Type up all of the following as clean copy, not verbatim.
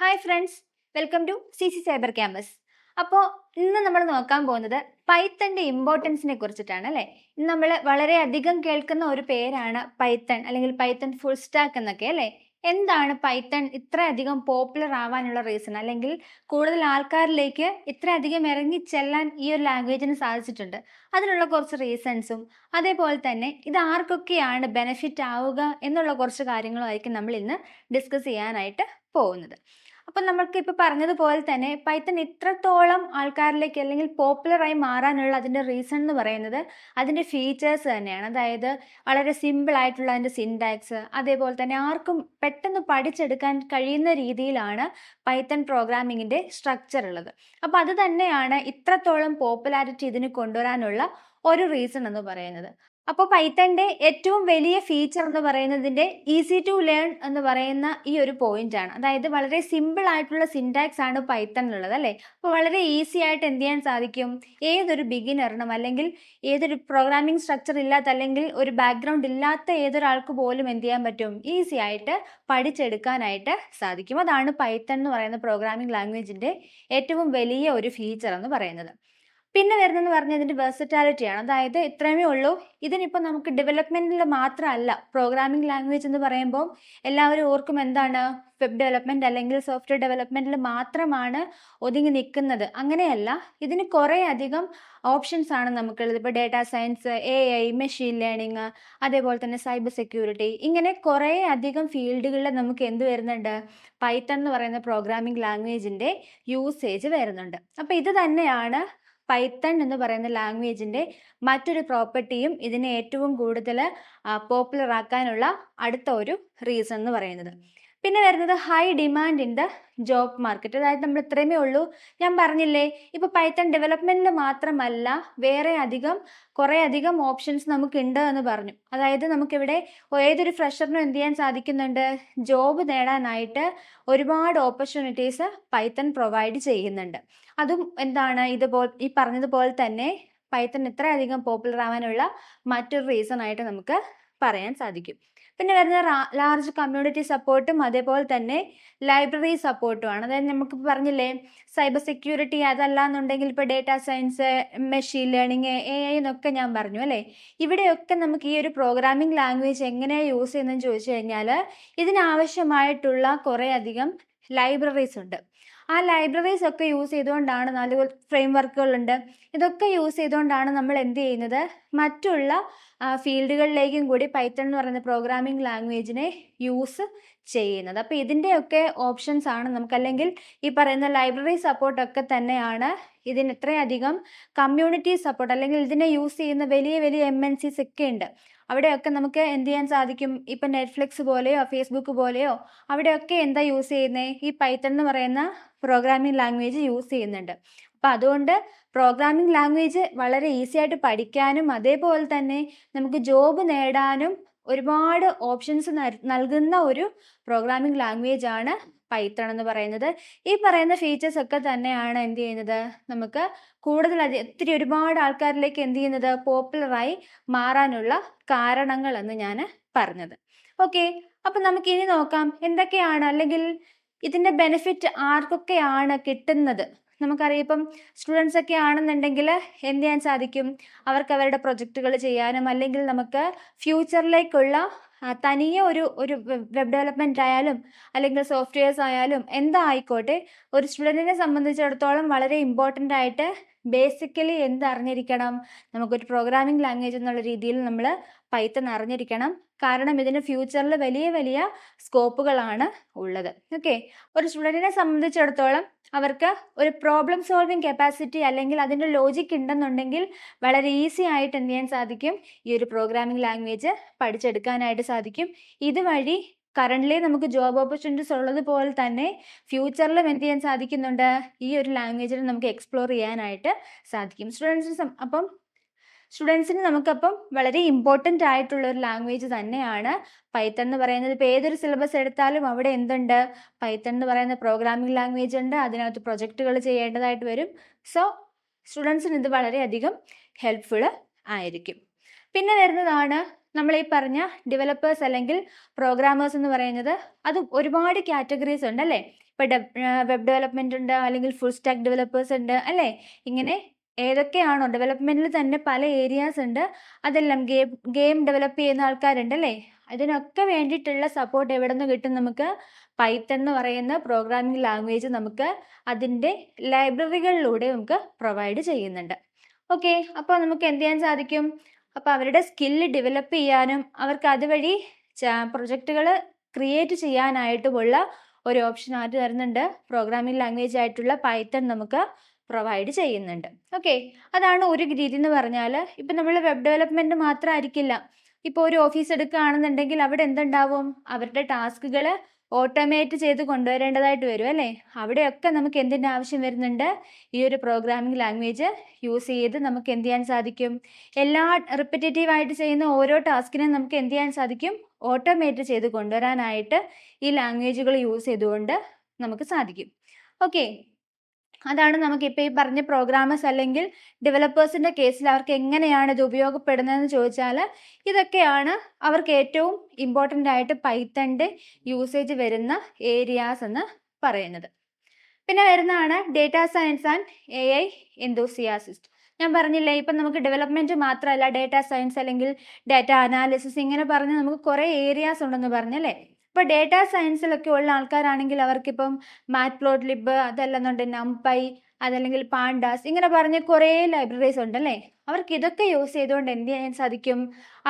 Hi friends, welcome to CC cyber campus. അപ്പോൾ ഇന്ന് നമ്മൾ നോക്കാൻ പോകുന്നത് പൈത്തണിൻ്റെ ഇമ്പോർട്ടൻസിനെ കുറിച്ചിട്ടാണ് അല്ലേ. ഇന്ന് നമ്മൾ വളരെയധികം കേൾക്കുന്ന ഒരു പേരാണ് പൈത്തൺ അല്ലെങ്കിൽ പൈത്തൺ ഫുൾ സ്റ്റാക്ക് എന്നൊക്കെ അല്ലേ. എന്താണ് പൈത്തൺ ഇത്രയധികം പോപ്പുലർ ആവാനുള്ള റീസൺ, അല്ലെങ്കിൽ കൂടുതൽ ആൾക്കാരിലേക്ക് ഇത്രയധികം ഇറങ്ങി ചെല്ലാൻ ഈ ഒരു ലാംഗ്വേജിന് സാധിച്ചിട്ടുണ്ട്? അതിനുള്ള കുറച്ച് റീസൺസും അതേപോലെ തന്നെ ഇത് ആർക്കൊക്കെയാണ് ബെനിഫിറ്റ് ആവുക എന്നുള്ള കുറച്ച് കാര്യങ്ങളുമായിരിക്കും നമ്മൾ ഇന്ന് ഡിസ്കസ് ചെയ്യാനായിട്ട് പോകുന്നത്. അപ്പം നമ്മൾക്ക് ഇപ്പോൾ പറഞ്ഞതുപോലെ തന്നെ പൈത്തൺ ഇത്രത്തോളം ആൾക്കാരിലേക്ക് അല്ലെങ്കിൽ പോപ്പുലറായി മാറാനുള്ള അതിൻ്റെ റീസൺ എന്ന് പറയുന്നത് അതിൻ്റെ ഫീച്ചേഴ്സ് തന്നെയാണ്. അതായത് വളരെ സിമ്പിൾ ആയിട്ടുള്ള അതിൻ്റെ സിൻടാക്സ്, അതേപോലെ തന്നെ ആർക്കും പെട്ടെന്ന് പഠിച്ചെടുക്കാൻ കഴിയുന്ന രീതിയിലാണ് പൈത്തൺ പ്രോഗ്രാമിങ്ങിൻ്റെ സ്ട്രക്ചർ ഉള്ളത്. അപ്പോൾ അത് തന്നെയാണ് ഇത്രത്തോളം പോപ്പുലാരിറ്റി ഇതിന് കൊണ്ടുവരാനുള്ള ഒരു റീസൺ എന്ന് പറയുന്നത്. അപ്പോൾ പൈത്തണിൻ്റെ ഏറ്റവും വലിയ ഫീച്ചർ എന്ന് പറയുന്നതിൻ്റെ ഈസി ടു ലേൺ എന്ന് പറയുന്ന ഈ ഒരു പോയിന്റ് ആണ്. അതായത് വളരെ സിമ്പിൾ ആയിട്ടുള്ള സിൻടാക്സ് ആണ് പൈത്തണിലുള്ളത് അല്ലേ. അപ്പോൾ വളരെ ഈസി ആയിട്ട് എന്ത് ചെയ്യാൻ സാധിക്കും, ഏതൊരു ബിഗിനറിനും അല്ലെങ്കിൽ ഏതൊരു പ്രോഗ്രാമിംഗ് സ്ട്രക്ചർ ഇല്ലാത്ത അല്ലെങ്കിൽ ഒരു ബാക്ക്ഗ്രൗണ്ട് ഇല്ലാത്ത ഏതൊരാൾക്ക് പോലും എന്ത് ചെയ്യാൻ പറ്റും, ഈസി ആയിട്ട് പഠിച്ചെടുക്കാനായിട്ട് സാധിക്കും. അതാണ് പൈത്തൺ എന്ന് പറയുന്ന പ്രോഗ്രാമിംഗ് ലാംഗ്വേജിൻ്റെ ഏറ്റവും വലിയ ഒരു ഫീച്ചർ എന്ന് പറയുന്നത്. പിന്നെ വരുന്നതെന്ന് പറഞ്ഞാൽ ഇതിൻ്റെ വെർസറ്റാലിറ്റിയാണ്. അതായത് ഇത്രയുമേ ഉള്ളൂ. ഇതിനിപ്പോൾ നമുക്ക് ഡെവലപ്മെൻറ്റിൽ മാത്രമല്ല, പ്രോഗ്രാമിംഗ് ലാംഗ്വേജ് എന്ന് പറയുമ്പോൾ എല്ലാവരും ഓർക്കും എന്താണ്, വെബ് ഡെവലപ്മെൻറ്റ് അല്ലെങ്കിൽ സോഫ്റ്റ്വെയർ ഡെവലപ്മെൻറ്റിൽ മാത്രമാണ് ഒതുങ്ങി നിൽക്കുന്നത്. അങ്ങനെയല്ല, ഇതിന് കുറേ അധികം ഓപ്ഷൻസ് ആണ് നമുക്കുള്ളത്. ഇപ്പോൾ data science, AI, machine learning, അതേപോലെ തന്നെ സൈബർ സെക്യൂരിറ്റി, ഇങ്ങനെ കുറേ അധികം ഫീൽഡുകളിൽ നമുക്ക് എന്ത് വരുന്നുണ്ട്, പൈത്തൺ എന്ന് പറയുന്ന പ്രോഗ്രാമിംഗ് ലാംഗ്വേജിൻ്റെ യൂസേജ് വരുന്നുണ്ട്. അപ്പോൾ ഇത് തന്നെയാണ് പൈത്തൺ എന്ന് പറയുന്ന ലാംഗ്വേജിൻ്റെ മറ്റൊരു പ്രോപ്പർട്ടിയും ഇതിനെ ഏറ്റവും കൂടുതൽ പോപ്പുലർ ആക്കാനുള്ള അടുത്ത ഒരു റീസൺ എന്ന് പറയുന്നത്. പിന്നെ വരുന്നത് high demand in the job market. അതായത് നമ്മൾ ഇത്രയുമേ ഉള്ളൂ. ഞാൻ പറഞ്ഞില്ലേ, ഇപ്പോൾ പൈത്തൺ ഡെവലപ്മെൻറ്റിൽ മാത്രമല്ല വേറെ കുറേ അധികം ഓപ്ഷൻസ് നമുക്കുണ്ട് എന്ന് പറഞ്ഞു. അതായത് നമുക്കിവിടെ ഏതൊരു ഫ്രഷറിനും എന്ത് ചെയ്യാൻ സാധിക്കുന്നുണ്ട്, ജോബ് നേടാനായിട്ട് ഒരുപാട് ഓപ്പർച്യൂണിറ്റീസ് പൈത്തൺ പ്രൊവൈഡ് ചെയ്യുന്നുണ്ട്. അതും എന്താണ്, ഈ പറഞ്ഞതുപോലെ തന്നെ പൈത്തൺ ഇത്രയധികം പോപ്പുലർ ആവാനുള്ള മറ്റൊരു റീസൺ ആയിട്ട് നമുക്ക് പറയാൻ സാധിക്കും. പിന്നെ വരുന്ന ലാർജ് കമ്മ്യൂണിറ്റി സപ്പോർട്ടും അതേപോലെ തന്നെ ലൈബ്രറി സപ്പോർട്ടുമാണ്. അതായത് നമുക്ക് പറഞ്ഞില്ലേ, സൈബർ സെക്യൂരിറ്റി അതല്ല എന്നുണ്ടെങ്കിൽ ഇപ്പോൾ data science, machine learning, AI എന്നൊക്കെ ഞാൻ പറഞ്ഞു അല്ലേ. ഇവിടെയൊക്കെ നമുക്ക് ഈ ഒരു പ്രോഗ്രാമിംഗ് ലാംഗ്വേജ് എങ്ങനെയാണ് യൂസ് ചെയ്യുന്നതെന്ന് ചോദിച്ചു കഴിഞ്ഞാൽ ഇതിനാവശ്യമായിട്ടുള്ള കുറേ അധികം ലൈബ്രറീസ് ഉണ്ട്. ആ ലൈബ്രറീസ് ഒക്കെ യൂസ് ചെയ്തുകൊണ്ടാണ്, 4 ഫ്രെയിം വർക്കുകളുണ്ട്, ഇതൊക്കെ യൂസ് ചെയ്തുകൊണ്ടാണ് നമ്മൾ എന്ത് ചെയ്യുന്നത്, മറ്റുള്ള ഫീൽഡുകളിലേക്കും കൂടി പൈത്തൺ എന്ന് പറയുന്ന പ്രോഗ്രാമിംഗ് ലാംഗ്വേജിനെ യൂസ് ചെയ്യുന്നത്. അപ്പോൾ ഇതിൻ്റെയൊക്കെ ഓപ്ഷൻസ് ആണ് നമുക്ക്, അല്ലെങ്കിൽ ഈ പറയുന്ന ലൈബ്രറി സപ്പോർട്ടൊക്കെ തന്നെയാണ് ഇതിന് ഇത്രയധികം കമ്മ്യൂണിറ്റി സപ്പോർട്ട്, അല്ലെങ്കിൽ ഇതിനെ യൂസ് ചെയ്യുന്ന വലിയ വലിയ MNCs ഒക്കെ ഉണ്ട്. അവിടെയൊക്കെ നമുക്ക് എന്ത് ചെയ്യാൻ സാധിക്കും, ഇപ്പം നെറ്റ്ഫ്ലിക്സ് പോലെയോ ഫേസ്ബുക്ക് പോലെയോ അവിടെയൊക്കെ എന്താ യൂസ് ചെയ്യുന്നത്, ഈ പൈത്തൺ എന്ന് പറയുന്ന പ്രോഗ്രാമിംഗ് ലാംഗ്വേജ് യൂസ് ചെയ്യുന്നുണ്ട്. അപ്പം അതുകൊണ്ട് പ്രോഗ്രാമിംഗ് ലാംഗ്വേജ് വളരെ ഈസി ആയിട്ട് പഠിക്കാനും അതേപോലെ തന്നെ നമുക്ക് ജോബ് നേടാനും ഒരുപാട് ഓപ്ഷൻസ് നൽകുന്ന ഒരു പ്രോഗ്രാമിംഗ് ലാംഗ്വേജ് ആണ് പൈത്തൺ എന്ന് പറയുന്നത്. ഈ പറയുന്ന ഫീച്ചേഴ്സ് ഒക്കെ തന്നെയാണ് എന്ത് ചെയ്യുന്നത്, നമുക്ക് കൂടുതൽ ഒരുപാട് ആൾക്കാരിലേക്ക് എന്ത് ചെയ്യുന്നത്, പോപ്പുലറായി മാറാനുള്ള കാരണങ്ങൾ എന്ന് ഞാൻ പറഞ്ഞത്. ഓക്കെ, അപ്പം നമുക്ക് ഇനി നോക്കാം എന്തൊക്കെയാണ്, അല്ലെങ്കിൽ ഇതിൻ്റെ ബെനിഫിറ്റ് ആർക്കൊക്കെയാണ് കിട്ടുന്നത്. നമുക്കറിയാം, ഇപ്പം സ്റ്റുഡൻസ് ഒക്കെ ആണെന്നുണ്ടെങ്കിൽ എന്ത് ചെയ്യാൻ സാധിക്കും, അവർക്ക് അവരുടെ പ്രൊജക്റ്റുകൾ ചെയ്യാനും അല്ലെങ്കിൽ നമുക്ക് ഫ്യൂച്ചറിലേക്കുള്ള തനിയെ ഒരു വെബ് ഡെവലപ്മെൻറ്റ് ആയാലും അല്ലെങ്കിൽ സോഫ്റ്റ്വെയർസ് ആയാലും എന്തായിക്കോട്ടെ, ഒരു സ്റ്റുഡൻറ്റിനെ സംബന്ധിച്ചിടത്തോളം വളരെ ഇമ്പോർട്ടൻ്റ് ആയിട്ട് ബേസിക്കലി എന്തറിഞ്ഞിരിക്കണം, നമുക്കൊരു പ്രോഗ്രാമിംഗ് ലാംഗ്വേജ് എന്നുള്ള രീതിയിൽ നമ്മൾ പൈത്തൺ അറിഞ്ഞിരിക്കണം. കാരണം ഇതിന് ഫ്യൂച്ചറിൽ വലിയ വലിയ സ്കോപ്പുകളാണ് ഉള്ളത്. ഓക്കെ, ഒരു സ്റ്റുഡൻറ്റിനെ സംബന്ധിച്ചിടത്തോളം അവർക്ക് ഒരു പ്രോബ്ലം സോൾവിങ് കപ്പാസിറ്റി അല്ലെങ്കിൽ അതിൻ്റെ ലോജിക് ഉണ്ടെന്നുണ്ടെങ്കിൽ വളരെ ഈസി ആയിട്ട് എന്ത് ചെയ്യാൻ സാധിക്കും, ഈ ഒരു പ്രോഗ്രാമിംഗ് ലാംഗ്വേജ് പഠിച്ചെടുക്കാനായിട്ട് സാധിക്കും. ഇതുവഴി കറൻ്റ്ലി നമുക്ക് ജോബ് ഓപ്പർച്യൂണിറ്റീസ് ഉള്ളതുപോലെ തന്നെ ഫ്യൂച്ചറിലും എന്ത് ചെയ്യാൻ സാധിക്കുന്നുണ്ട്, ഈ ഒരു ലാംഗ്വേജിൽ നമുക്ക് എക്സ്പ്ലോർ ചെയ്യാനായിട്ട് സാധിക്കും. സ്റ്റുഡൻസിന് നമുക്കപ്പം വളരെ ഇമ്പോർട്ടൻ്റ് ആയിട്ടുള്ള ഒരു ലാംഗ്വേജ് തന്നെയാണ് പൈത്തൺ എന്ന് പറയുന്നത്. ഇപ്പോൾ ഏതൊരു സിലബസ് എടുത്താലും അവിടെ എന്തുണ്ട്, പൈത്തൺ എന്ന് പറയുന്ന പ്രോഗ്രാമിംഗ് ലാംഗ്വേജ് ഉണ്ട്, അതിനകത്ത് പ്രൊജക്റ്റുകൾ ചെയ്യേണ്ടതായിട്ട് വരും. സോ സ്റ്റുഡൻസിന് ഇത് വളരെയധികം ഹെൽപ്ഫുൾ ആയിരിക്കും. പിന്നെ വരുന്നതാണ് നമ്മൾ ഈ പറഞ്ഞ ഡെവലപ്പേഴ്സ് അല്ലെങ്കിൽ പ്രോഗ്രാമേഴ്സ് എന്ന് പറയുന്നത്. അത് ഒരുപാട് കാറ്റഗറീസ് ഉണ്ട് അല്ലേ. ഇപ്പോൾ വെബ് ഡെവലപ്മെന്റ് ഉണ്ട്, അല്ലെങ്കിൽ ഫുൾ സ്റ്റാക്ക് ഡെവലപ്പേഴ്സ് ഉണ്ട് അല്ലേ. ഇങ്ങനെ ഏതൊക്കെയാണോ ഡെവലപ്മെന്റിൽ തന്നെ പല ഏരിയാസ് ഉണ്ട്. അതെല്ലാം ഗെയിം ഡെവലപ്പ് ചെയ്യുന്ന ആൾക്കാരുണ്ട് അല്ലേ. അതിനൊക്കെ വേണ്ടിയിട്ടുള്ള സപ്പോർട്ട് എവിടെ നിന്ന് കിട്ടും? നമുക്ക് പൈത്തൺ എന്ന് പറയുന്ന പ്രോഗ്രാമിംഗ് ലാംഗ്വേജ് നമുക്ക് അതിൻ്റെ ലൈബ്രറികളിലൂടെ നമുക്ക് പ്രൊവൈഡ് ചെയ്യുന്നുണ്ട്. ഓക്കെ, അപ്പോൾ നമുക്ക് എന്ത് ചെയ്യാൻ സാധിക്കും? അപ്പോൾ അവരുടെ സ്കില്ല് ഡെവലപ്പ് ചെയ്യാനും അവർക്ക് അതുവഴി പ്രൊജക്റ്റുകൾ ക്രിയേറ്റ് ചെയ്യാനായിട്ടുമുള്ള ഒരു ഓപ്ഷൻ ആയിട്ട് തരുന്നുണ്ട്. പ്രോഗ്രാമിംഗ് ലാംഗ്വേജ് ആയിട്ടുള്ള പൈത്തൺ നമുക്ക് പ്രൊവൈഡ് ചെയ്യുന്നുണ്ട്. ഓക്കെ, അതാണ് ഒരു രീതി എന്ന് പറഞ്ഞാൽ. ഇപ്പം നമ്മൾ വെബ് ഡെവലപ്മെൻറ്റ് മാത്രമായിരിക്കില്ല. ഇപ്പോൾ ഒരു ഓഫീസ് എടുക്കുകയാണെന്നുണ്ടെങ്കിൽ അവിടെ എന്തുണ്ടാവും? അവരുടെ ടാസ്കുകൾ ഓട്ടോമേറ്റ് ചെയ്ത് കൊണ്ടുവരേണ്ടതായിട്ട് വരും അല്ലേ. അവിടെയൊക്കെ നമുക്ക് എന്തിൻ്റെ ആവശ്യം വരുന്നുണ്ട്? ഈ ഒരു പ്രോഗ്രാമിംഗ് ലാംഗ്വേജ് യൂസ് ചെയ്ത് നമുക്ക് എന്ത് ചെയ്യാൻ സാധിക്കും? എല്ലാ റിപ്പറ്റേറ്റീവായിട്ട് ചെയ്യുന്ന ഓരോ ടാസ്കിനും നമുക്ക് എന്ത് ചെയ്യാൻ സാധിക്കും? ഓട്ടോമേറ്റ് ചെയ്ത് കൊണ്ടുവരാനായിട്ട് ഈ ലാംഗ്വേജുകൾ യൂസ് ചെയ്തുകൊണ്ട് നമുക്ക് സാധിക്കും. ഓക്കെ, അതാണ് നമുക്കിപ്പോൾ ഈ പറഞ്ഞ പ്രോഗ്രാമേഴ്സ് അല്ലെങ്കിൽ ഡെവലപ്പേഴ്സിൻ്റെ കേസിൽ അവർക്ക് എങ്ങനെയാണ് ഇത് ഉപയോഗപ്പെടുന്നതെന്ന് ചോദിച്ചാൽ ഇതൊക്കെയാണ് അവർക്ക് ഏറ്റവും ഇമ്പോർട്ടൻ്റ് ആയിട്ട് പൈത്തണിൻ്റെ യൂസേജ് വരുന്ന ഏരിയാസ് എന്ന് പറയുന്നത്. പിന്നെ വരുന്നതാണ് ഡേറ്റാ സയൻസ് ആൻഡ് AI എന്തൂസിയാസിസ്റ്റ്. ഞാൻ പറഞ്ഞില്ലേ, ഇപ്പം നമുക്ക് ഡെവലപ്മെൻറ്റ് മാത്രമല്ല, ഡേറ്റാ സയൻസ് അല്ലെങ്കിൽ ഡാറ്റ അനാലിസിസ് ഇങ്ങനെ പറഞ്ഞ് നമുക്ക് കുറേ ഏരിയാസ് ഉണ്ടെന്ന് പറഞ്ഞല്ലേ. ഇപ്പോൾ ഡേറ്റാ സയൻസിലൊക്കെ ഉള്ള ആൾക്കാരാണെങ്കിൽ അവർക്കിപ്പം മാറ്റ്പ്ലോട്ലിബ്, അതല്ലെന്നുണ്ട് നംപൈ, അതല്ലെങ്കിൽ പാണ്ടാസ്, ഇങ്ങനെ പറഞ്ഞ് കുറേ ലൈബ്രറീസ് ഉണ്ടല്ലേ. അവർക്ക് ഇതൊക്കെ യൂസ് ചെയ്തുകൊണ്ട് എന്ത് ചെയ്യാൻ സാധിക്കും?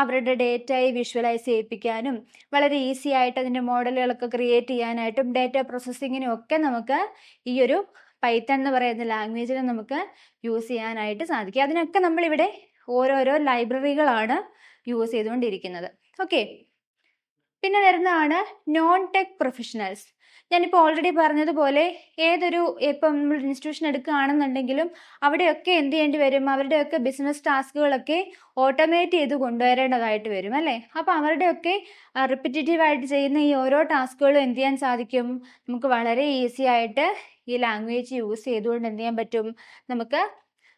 അവരുടെ ഡേറ്റയെ വിഷ്വലൈസ് ചെയ്യിപ്പിക്കാനും വളരെ ഈസി ആയിട്ട് അതിൻ്റെ മോഡലുകളൊക്കെ ക്രിയേറ്റ് ചെയ്യാനായിട്ടും ഡേറ്റ പ്രോസസ്സിങ്ങിനും ഒക്കെ നമുക്ക് ഈ ഒരു പൈത്തൺ എന്ന് പറയുന്ന ലാംഗ്വേജിനെ നമുക്ക് യൂസ് ചെയ്യാനായിട്ട് സാധിക്കും. അതിനൊക്കെ നമ്മളിവിടെ ഓരോരോ ലൈബ്രറികളാണ് യൂസ് ചെയ്തുകൊണ്ടിരിക്കുന്നത്. ഓക്കെ, പിന്നെ വരുന്നതാണ് നോൺ ടെക് പ്രൊഫഷണൽസ്. ഞാനിപ്പോൾ ഓൾറെഡി പറഞ്ഞതുപോലെ ഏതൊരു ഇപ്പം നമ്മൾ ഇൻസ്റ്റിറ്റ്യൂഷൻ എടുക്കുകയാണെന്നുണ്ടെങ്കിലും അവിടെയൊക്കെ എന്ത് ചെയ്യേണ്ടി വരും? അവരുടെയൊക്കെ ബിസിനസ് ടാസ്കുകളൊക്കെ ഓട്ടോമേറ്റ് ചെയ്ത് കൊണ്ടുവരേണ്ടതായിട്ട് വരും അല്ലേ. അപ്പോൾ അവരുടെയൊക്കെ റിപ്പറ്റേറ്റീവായിട്ട് ചെയ്യുന്ന ഈ ഓരോ ടാസ്കുകളും എന്ത് ചെയ്യാൻ സാധിക്കും? നമുക്ക് വളരെ ഈസി ആയിട്ട് ഈ ലാംഗ്വേജ് യൂസ് ചെയ്തുകൊണ്ട് എന്ത് ചെയ്യാൻ പറ്റും? നമുക്ക്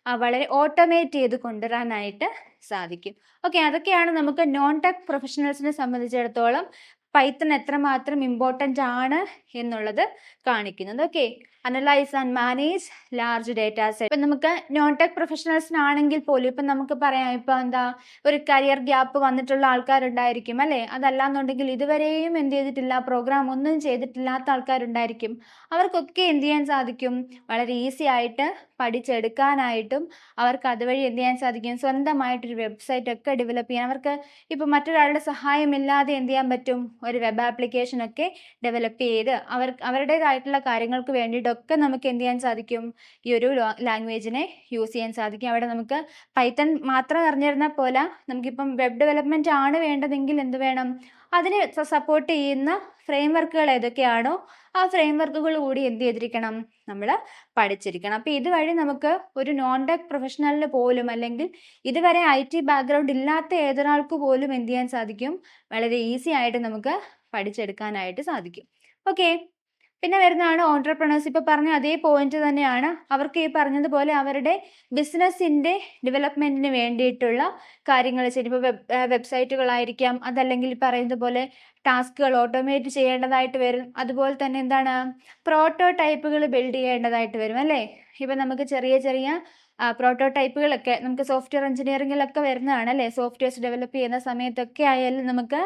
വളരെ ഓട്ടോമേറ്റ് ചെയ്ത് കൊണ്ടുവരാനായിട്ട് സാധിക്കും. ഓക്കെ, അതൊക്കെയാണ് നമുക്ക് നോൺ ടെക് പ്രൊഫഷണൽസിനെ സംബന്ധിച്ചിടത്തോളം പൈത്തൺ എത്രമാത്രം ഇമ്പോർട്ടൻ്റ് ആണ് എന്നുള്ളത് കാണിക്കുന്നത്. Okay, analyse and manage large data set. ഇപ്പം നമുക്ക് നോൺ ടെക് പ്രൊഫഷണൽസിനാണെങ്കിൽ പോലും ഇപ്പം നമുക്ക് പറയാം, ഇപ്പം എന്താ ഒരു കരിയർ ഗ്യാപ്പ് വന്നിട്ടുള്ള ആൾക്കാരുണ്ടായിരിക്കും അല്ലേ. അതല്ലാന്നുണ്ടെങ്കിൽ ഇതുവരെയും എന്ത് ചെയ്തിട്ടില്ല, പ്രോഗ്രാം ഒന്നും ചെയ്തിട്ടില്ലാത്ത ആൾക്കാരുണ്ടായിരിക്കും. അവർക്കൊക്കെ എന്ത് ചെയ്യാൻ സാധിക്കും? വളരെ ഈസി ആയിട്ട് പഠിച്ചെടുക്കാനായിട്ടും അവർക്ക് അതുവഴി എന്ത് ചെയ്യാൻ സാധിക്കും? സ്വന്തമായിട്ടൊരു വെബ്സൈറ്റ് ഒക്കെ ഡെവലപ്പ് ചെയ്യാൻ അവർക്ക് ഇപ്പം മറ്റൊരാളുടെ സഹായമില്ലാതെ എന്ത് ചെയ്യാൻ പറ്റും? ഒരു വെബ് ആപ്ലിക്കേഷനൊക്കെ ഡെവലപ്പ് ചെയ്ത് അവരുടേതായിട്ടുള്ള കാര്യങ്ങൾക്ക് വേണ്ടിയിട്ടൊക്കെ നമുക്ക് എന്ത് ചെയ്യാൻ സാധിക്കും? ഈ ഒരു ലാംഗ്വേജിനെ യൂസ് ചെയ്യാൻ സാധിക്കും. അവിടെ നമുക്ക് പൈത്തൺ മാത്രം അറിഞ്ഞിരുന്നാൽ പോലെ നമുക്കിപ്പം വെബ് ഡെവലപ്മെൻറ്റ് ആണ് വേണ്ടതെങ്കിൽ എന്ത് വേണം? അതിനെ സപ്പോർട്ട് ചെയ്യുന്ന ഫ്രെയിം വർക്കുകൾ ഏതൊക്കെയാണോ ആ ഫ്രെയിം വർക്കുകൾ കൂടി എന്ത് ചെയ്തിരിക്കണം? നമ്മൾ പഠിച്ചിരിക്കണം. അപ്പോൾ ഇതുവഴി നമുക്ക് ഒരു നോൺ ടെക് പ്രൊഫഷണലിന് പോലും അല്ലെങ്കിൽ ഇതുവരെ IT ബാക്ക്ഗ്രൗണ്ട് ഇല്ലാത്ത ഏതൊരാൾക്ക് പോലും എന്ത് ചെയ്യാൻ സാധിക്കും? വളരെ ഈസി ആയിട്ട് നമുക്ക് പഠിച്ചെടുക്കാനായിട്ട് സാധിക്കും. ഓക്കെ, പിന്നെ വരുന്നതാണ് ഓൺട്രപ്രണേഴ്സ്. ഇപ്പോൾ പറഞ്ഞ അതേ പോയിന്റ് തന്നെയാണ്. അവർക്ക് ഈ പറഞ്ഞതുപോലെ അവരുടെ ബിസിനസ്സിൻ്റെ ഡെവലപ്മെൻറ്റിന് വേണ്ടിയിട്ടുള്ള കാര്യങ്ങൾ ചെയ്യും. ഇപ്പോൾ വെബ്സൈറ്റുകളായിരിക്കാം, അതല്ലെങ്കിൽ പറയുന്നത് പോലെ ടാസ്കുകൾ ഓട്ടോമേറ്റ് ചെയ്യേണ്ടതായിട്ട് വരും. അതുപോലെ തന്നെ എന്താണ്, പ്രോട്ടോടൈപ്പുകൾ ബിൽഡ് ചെയ്യേണ്ടതായിട്ട് വരും അല്ലേ. ഇപ്പം നമുക്ക് ചെറിയ ചെറിയ പ്രോട്ടോടൈപ്പുകളൊക്കെ നമുക്ക് സോഫ്റ്റ്വെയർ എഞ്ചിനീയറിങ്ങിലൊക്കെ വരുന്നതാണ് അല്ലേ. സോഫ്റ്റ്വെയർസ് ഡെവലപ്പ് ചെയ്യുന്ന സമയത്തൊക്കെ ആയാലും നമുക്ക്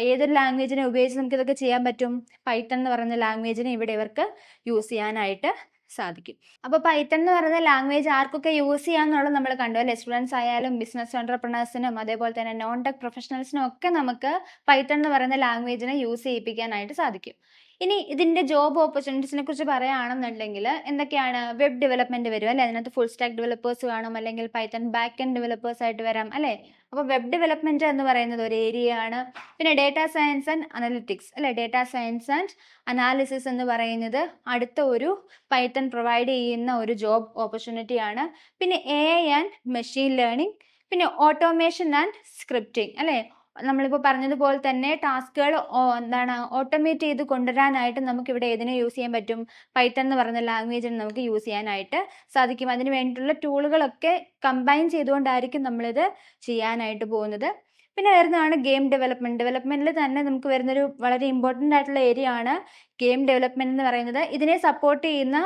ഏതൊരു ലാംഗ്വേജിനെ ഉപയോഗിച്ച് നമുക്കിതൊക്കെ ചെയ്യാൻ പറ്റും? പൈത്തൺ എന്ന് പറയുന്ന ലാംഗ്വേജിനെ ഇവിടെ ഇവർക്ക് യൂസ് ചെയ്യാനായിട്ട് സാധിക്കും. അപ്പോൾ പൈത്തൺ എന്ന് പറയുന്ന ലാംഗ്വേജ് ആർക്കൊക്കെ യൂസ് ചെയ്യാമെന്നുള്ളത് നമ്മൾ കണ്ടു അല്ലേ. സ്റ്റുഡൻസ് ആയാലും ബിസിനസ് എൻ്റർപ്രണേഴ്സിനും അതേപോലെ തന്നെ നോൺ ടെക് പ്രൊഫഷണൽസിനും ഒക്കെ നമുക്ക് പൈത്തൺ എന്ന് പറയുന്ന ലാംഗ്വേജിനെ യൂസ് ചെയ്യിപ്പിക്കാനായിട്ട് സാധിക്കും. ഇനി ഇതിൻ്റെ ജോബ് ഓപ്പർച്യൂണിറ്റീസിനെ കുറിച്ച് പറയുകയാണെന്നുണ്ടെങ്കിൽ എന്തൊക്കെയാണ്? വെബ് ഡെവലപ്മെൻറ്റ് വരും അല്ലേ. അതിനകത്ത് ഫുൾ സ്റ്റാക്ക് ഡെവലപ്പേഴ്സ് കാണും, അല്ലെങ്കിൽ പൈത്തൺ ബാക്ക് എൻഡ് ഡെവലപ്പേഴ്സ് ആയിട്ട് വരാം അല്ലേ. അപ്പോൾ വെബ് ഡെവലപ്മെൻറ്റ് എന്ന് പറയുന്നത് ഒരു ഏരിയയാണ്. പിന്നെ ഡേറ്റാ സയൻസ് ആൻഡ് അനലിറ്റിക്സ് അല്ലേ. ഡേറ്റാ സയൻസ് ആൻഡ് അനാലിസിസ് എന്ന് പറയുന്നത് അടുത്ത ഒരു പൈത്തൺ പ്രൊവൈഡ് ചെയ്യുന്ന ഒരു ജോബ് ഓപ്പർച്യൂണിറ്റിയാണ്. പിന്നെ AI ആൻഡ് മെഷീൻ ലേണിംഗ്, പിന്നെ ഓട്ടോമേഷൻ ആൻഡ് സ്ക്രിപ്റ്റിംഗ് അല്ലേ. നമ്മളിപ്പോൾ പറഞ്ഞതുപോലെ തന്നെ ടാസ്കുകൾ എന്താണ് ഓട്ടോമേറ്റ് ചെയ്ത് കൊണ്ടുവരാനായിട്ട് നമുക്കിവിടെ ഏതിനെ യൂസ് ചെയ്യാൻ പറ്റും? പൈത്തൺ എന്ന് പറയുന്ന ലാംഗ്വേജിന് നമുക്ക് യൂസ് ചെയ്യാനായിട്ട് സാധിക്കും. അതിന് വേണ്ടിയിട്ടുള്ള ടൂളുകളൊക്കെ കമ്പൈൻ ചെയ്തുകൊണ്ടായിരിക്കും നമ്മളിത് ചെയ്യാനായിട്ട് പോകുന്നത്. പിന്നെ വരുന്നതാണ് ഗെയിം ഡെവലപ്മെൻറ്റ്. ഡെവലപ്മെൻറ്റിൽ തന്നെ നമുക്ക് വരുന്നൊരു വളരെ ഇമ്പോർട്ടൻ്റ് ആയിട്ടുള്ള ഏരിയ ആണ് ഗെയിം ഡെവലപ്മെൻറ്റ് എന്ന് പറയുന്നത്. ഇതിനെ സപ്പോർട്ട് ചെയ്യുന്ന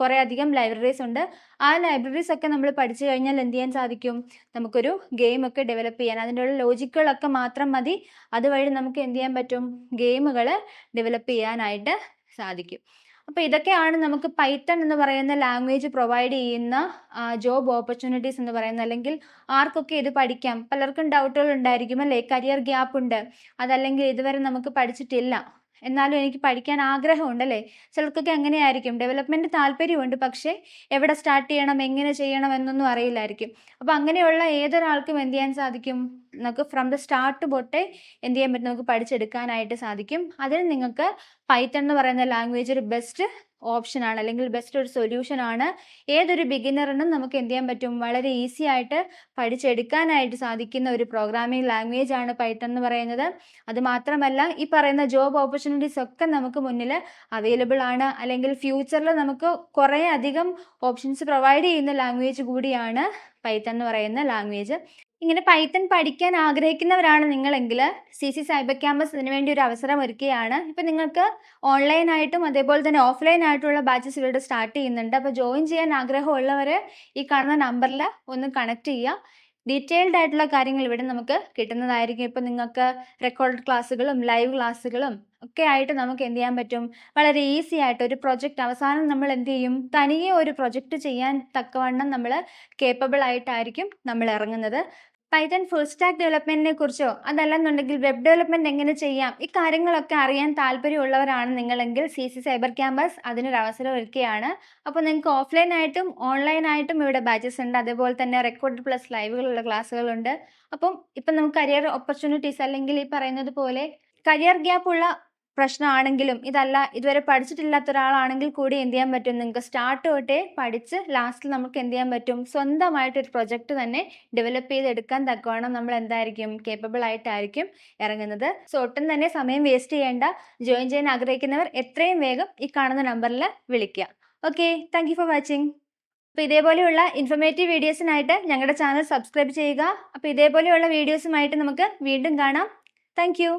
കുറേ അധികം ലൈബ്രറീസ് ഉണ്ട്. ആ ലൈബ്രറീസ് ഒക്കെ നമ്മൾ പഠിച്ചു കഴിഞ്ഞാൽ എന്ത് ചെയ്യാൻ സാധിക്കും? നമുക്കൊരു ഗെയിമൊക്കെ ഡെവലപ്പ് ചെയ്യാൻ, അതിൻ്റെ ഉള്ള ലോജിക്കുകളൊക്കെ മാത്രം മതി. അതുവഴി നമുക്ക് എന്ത് ചെയ്യാൻ പറ്റും? ഗെയിമുകൾ ഡെവലപ്പ് ചെയ്യാനായിട്ട് സാധിക്കും. അപ്പോൾ ഇതൊക്കെയാണ് നമുക്ക് പൈത്തൺ എന്ന് പറയുന്ന ലാംഗ്വേജ് പ്രൊവൈഡ് ചെയ്യുന്ന ജോബ് ഓപ്പർച്യൂണിറ്റീസ് എന്ന് പറയുന്നത്. അല്ലെങ്കിൽ ആർക്കൊക്കെ ഇത് പഠിക്കാം? പലർക്കും ഡൗട്ടുകൾ ഉണ്ടായിരിക്കും അല്ലേ? കരിയർ ഗ്യാപ്പ് ഉണ്ട്, അതല്ലെങ്കിൽ ഇതുവരെ നമുക്ക് പഠിച്ചിട്ടില്ല, എന്നാലും എനിക്ക് പഠിക്കാൻ ആഗ്രഹമുണ്ടല്ലേ? ചിലർക്കൊക്കെ അങ്ങനെയായിരിക്കും. ഡെവലപ്മെൻറ്റ് താല്പര്യമുണ്ട്, പക്ഷേ എവിടെ സ്റ്റാർട്ട് ചെയ്യണം, എങ്ങനെ ചെയ്യണം എന്നൊന്നും അറിയില്ലായിരിക്കും. അപ്പോൾ അങ്ങനെയുള്ള ഏതൊരാൾക്കും എന്ത് ചെയ്യാൻ സാധിക്കും? നമുക്ക് ഫ്രം ദ സ്റ്റാർട്ട് തൊട്ടേ എന്ത് ചെയ്യാൻ പറ്റും? നമുക്ക് പഠിച്ചെടുക്കാനായിട്ട് സാധിക്കും. അതിന് നിങ്ങൾക്ക് പൈത്തൺ എന്ന് പറയുന്ന ലാംഗ്വേജ് ഒരു ബെസ്റ്റ് ഓപ്ഷനാണ്, അല്ലെങ്കിൽ ബെസ്റ്റ് ഒരു സൊല്യൂഷനാണ്. ഏതൊരു ബിഗിനറിനും നമുക്ക് എന്ത് ചെയ്യാൻ പറ്റും? വളരെ ഈസി ആയിട്ട് പഠിച്ചെടുക്കാനായിട്ട് സാധിക്കുന്ന ഒരു പ്രോഗ്രാമിംഗ് ലാംഗ്വേജ് ആണ് പൈത്തൺ എന്ന് പറയുന്നത്. അതുമാത്രമല്ല, ഈ പറയുന്ന ജോബ് ഓപ്പർച്യൂണിറ്റീസ് ഒക്കെ നമുക്ക് മുന്നിൽ അവൈലബിൾ ആണ്, അല്ലെങ്കിൽ ഫ്യൂച്ചറിൽ നമുക്ക് കുറേ അധികം ഓപ്ഷൻസ് പ്രൊവൈഡ് ചെയ്യുന്ന ലാംഗ്വേജ് കൂടിയാണ് പൈത്തൺ എന്ന് പറയുന്ന ലാംഗ്വേജ്. ഇങ്ങനെ പൈത്തൺ പഠിക്കാൻ ആഗ്രഹിക്കുന്നവരാണ് നിങ്ങളെങ്കിൽ സി സൈബർ ക്യാമ്പസ് ഇതിനു വേണ്ടി ഒരു അവസരം ഒരുക്കുകയാണ്. ഇപ്പം നിങ്ങൾക്ക് ഓൺലൈനായിട്ടും അതേപോലെ തന്നെ ഓഫ്ലൈൻ ആയിട്ടുള്ള ബാച്ചസ് ഇവിടെ സ്റ്റാർട്ട് ചെയ്യുന്നുണ്ട്. അപ്പോൾ ജോയിൻ ചെയ്യാൻ ആഗ്രഹമുള്ളവർ ഈ കാണുന്ന നമ്പറിൽ ഒന്ന് കണക്ട് ചെയ്യുക. ഡീറ്റെയിൽഡ് ആയിട്ടുള്ള കാര്യങ്ങൾ ഇവിടെ നമുക്ക് കിട്ടുന്നതായിരിക്കും. ഇപ്പം നിങ്ങൾക്ക് റെക്കോർഡ് ക്ലാസ്സുകളും ലൈവ് ക്ലാസ്സുകളും ഒക്കെ ആയിട്ട് നമുക്ക് എന്ത് ചെയ്യാൻ പറ്റും? വളരെ ഈസി ആയിട്ട് ഒരു പ്രൊജക്റ്റ് അവസാനം നമ്മൾ എന്ത് ചെയ്യും? തനിയെ ഒരു പ്രൊജക്റ്റ് ചെയ്യാൻ തക്കവണ്ണം നമ്മൾ കേപ്പബിൾ ആയിട്ടായിരിക്കും നമ്മൾ ഇറങ്ങുന്നത്. പൈത്തൺ ഫുൾ സ്റ്റാക്ക് ഡെവലപ്മെൻറ്റിനെ കുറിച്ചോ അതല്ലെന്നുണ്ടെങ്കിൽ വെബ് ഡെവലപ്മെൻറ്റ് എങ്ങനെ ചെയ്യാം, ഈ കാര്യങ്ങളൊക്കെ അറിയാൻ താല്പര്യമുള്ളവരാണ് നിങ്ങളെങ്കിൽ സി സൈബർ ക്യാമ്പസ് അതിനൊരു അവസരം ഒരുക്കുകയാണ്. അപ്പോൾ നിങ്ങൾക്ക് ഓഫ്ലൈനായിട്ടും ഓൺലൈനായിട്ടും ഇവിടെ ബാച്ചസ് ഉണ്ട്. അതേപോലെ തന്നെ റെക്കോർഡ് പ്ലസ് ലൈവുകളുള്ള ക്ലാസ്സുകളുണ്ട്. അപ്പം ഇപ്പം നമുക്ക് കരിയർ ഓപ്പർച്യൂണിറ്റീസ്, അല്ലെങ്കിൽ ഈ പറയുന്നത് പോലെ കരിയർ ഗ്യാപ്പ് ഉള്ള പ്രശ്നമാണെങ്കിലും, ഇതല്ല ഇതുവരെ പഠിച്ചിട്ടില്ലാത്ത ഒരാളാണെങ്കിൽ കൂടി എന്ത് ചെയ്യാൻ പറ്റും? നിങ്ങൾക്ക് സ്റ്റാർട്ട് തൊട്ടേ പഠിച്ച് ലാസ്റ്റിൽ നമുക്ക് എന്ത് ചെയ്യാൻ പറ്റും? സ്വന്തമായിട്ടൊരു പ്രൊജക്റ്റ് തന്നെ ഡെവലപ്പ് ചെയ്തെടുക്കാൻ തക്കവണ്ണം നമ്മൾ എന്തായിരിക്കും? കേപ്പബിൾ ആയിട്ടായിരിക്കും ഇറങ്ങുന്നത്. സോ ഒട്ടും തന്നെ സമയം വേസ്റ്റ് ചെയ്യേണ്ട. ജോയിൻ ചെയ്യാൻ ആഗ്രഹിക്കുന്നവർ എത്രയും വേഗം ഈ കാണുന്ന നമ്പറിൽ വിളിക്കുക. Okay, thank you for watching. അപ്പോൾ ഇതേപോലെയുള്ള ഇൻഫോർമേറ്റീവ് വീഡിയോസിനായിട്ട് ഞങ്ങളുടെ ചാനൽ സബ്സ്ക്രൈബ് ചെയ്യുക. അപ്പോൾ ഇതേപോലെയുള്ള വീഡിയോസുമായിട്ട് നമുക്ക് വീണ്ടും കാണാം. Thank you.